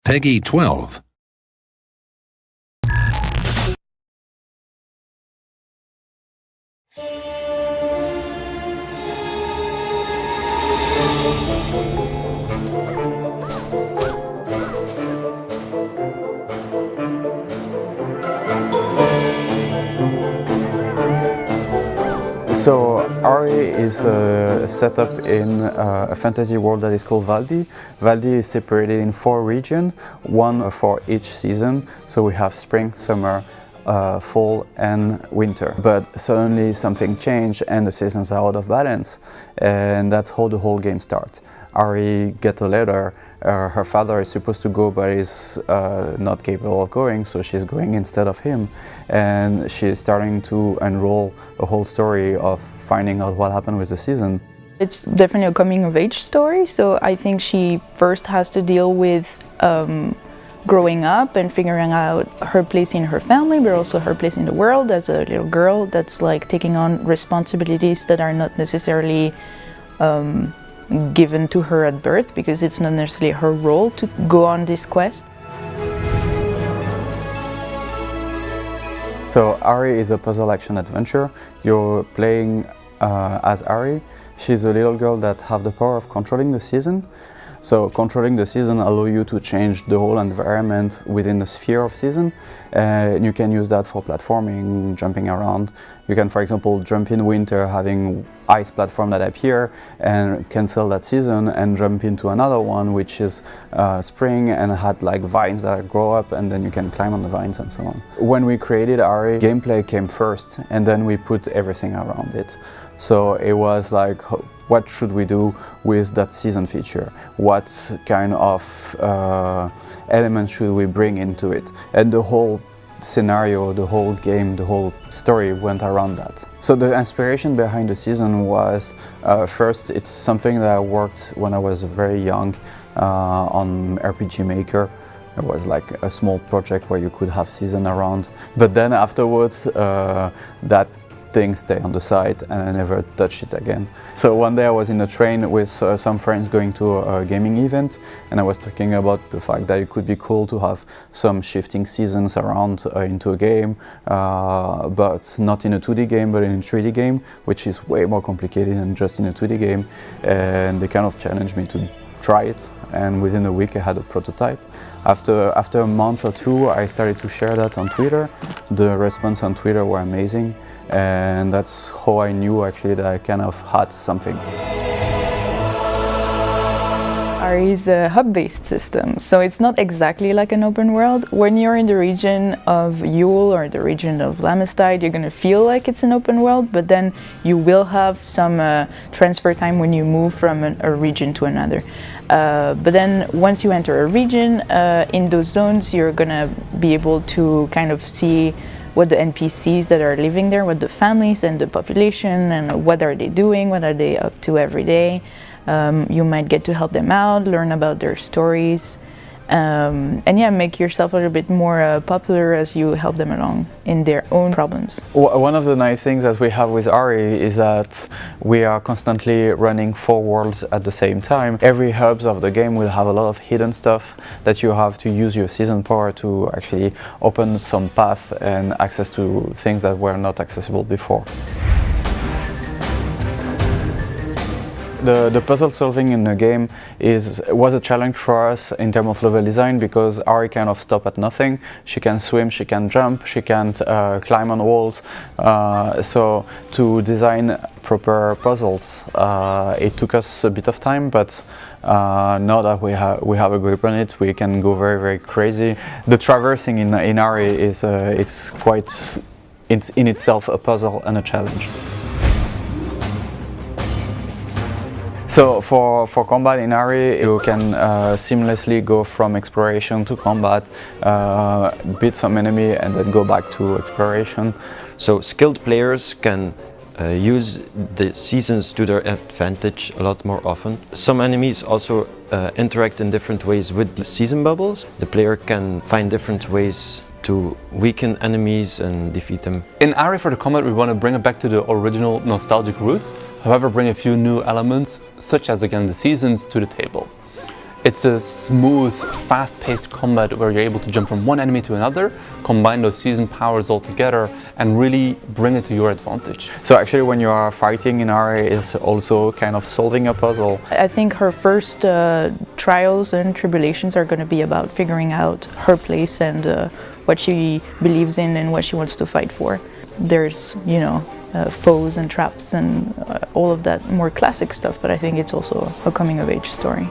Peggy 12. So Ari is set up in a fantasy world that is called Valdi. Valdi is separated in 4 regions, one for each season. So we have spring, summer, fall and winter. But suddenly something changed and the seasons are out of balance, and that's how the whole game starts. Ari gets a letter. Her father is supposed to go but is not capable of going, so she's going instead of him, and she's starting to unroll a whole story of finding out what happened with the season. It's definitely a coming of age story, so I think she first has to deal with growing up and figuring out her place in her family, but also her place in the world as a little girl that's like taking on responsibilities that are not necessarily given to her at birth, because it's not necessarily her role to go on this quest. So Ari is a puzzle action adventure. You're playing as Ari. She's a little girl that has the power of controlling the season. So controlling the season allows you to change the whole environment within the sphere of season. You can use that for platforming, jumping around. You can, for example, jump in winter, having ice platform that appear and cancel that season and jump into another one, which is spring and had like vines that grow up, and then you can climb on the vines and so on. When we created Ari, gameplay came first and then we put everything around it. So it was like, what should we do with that season feature? What kind of elements should we bring into it? And the whole scenario, the whole game, the whole story went around that. So the inspiration behind the season was, first, it's something that I worked when I was very young on RPG Maker. It was like a small project where you could have season around. But then afterwards, that thing stayed on the side and I never touched it again. So one day I was in a train with some friends going to a gaming event, and I was talking about the fact that it could be cool to have some shifting seasons around into a game, but not in a 2D game but in a 3D game, which is way more complicated than just in a 2D game. And they kind of challenged me to try it, and within a week I had a prototype. After a month or two I started to share that on Twitter. The response on Twitter were amazing, and that's how I knew actually that I kind of had something. Ari is a hub-based system, so it's not exactly like an open world. When you're in the region of Yule or the region of Lamestide, you're going to feel like it's an open world, but then you will have some transfer time when you move from a region to another. But then once you enter a region, in those zones you're going to be able to kind of see what the NPCs that are living there, what the families and the population, and what are they doing, what are they up to every day. You might get to help them out, learn about their stories, and yeah, make yourself a little bit more popular as you help them along in their own problems. One of the nice things that we have with Ari is that we are constantly running 4 worlds at the same time. Every hubs of the game will have a lot of hidden stuff that you have to use your season power to actually open some path and access to things that were not accessible before. The puzzle solving in the game was a challenge for us in terms of level design, because Ari kind of stopped at nothing. She can swim, she can jump, she can't climb on walls. So to design proper puzzles, it took us a bit of time, but now that we have a grip on it, we can go very, very crazy. The traversing in Ari is it's quite in itself a puzzle and a challenge. So for combat in Ari, you can seamlessly go from exploration to combat, beat some enemy and then go back to exploration. So skilled players can use the seasons to their advantage a lot more often. Some enemies also interact in different ways with the season bubbles. The player can find different ways to weaken enemies and defeat them. In Ari for the combat, we want to bring it back to the original nostalgic roots, however bring a few new elements, such as again the seasons, to the table. It's a smooth, fast-paced combat where you're able to jump from one enemy to another, combine those season powers all together, and really bring it to your advantage. So actually when you are fighting in Ari is also kind of solving a puzzle. I think her first trials and tribulations are going to be about figuring out her place and what she believes in and what she wants to fight for. There's, you know, foes and traps and all of that more classic stuff, but I think it's also a coming of age story.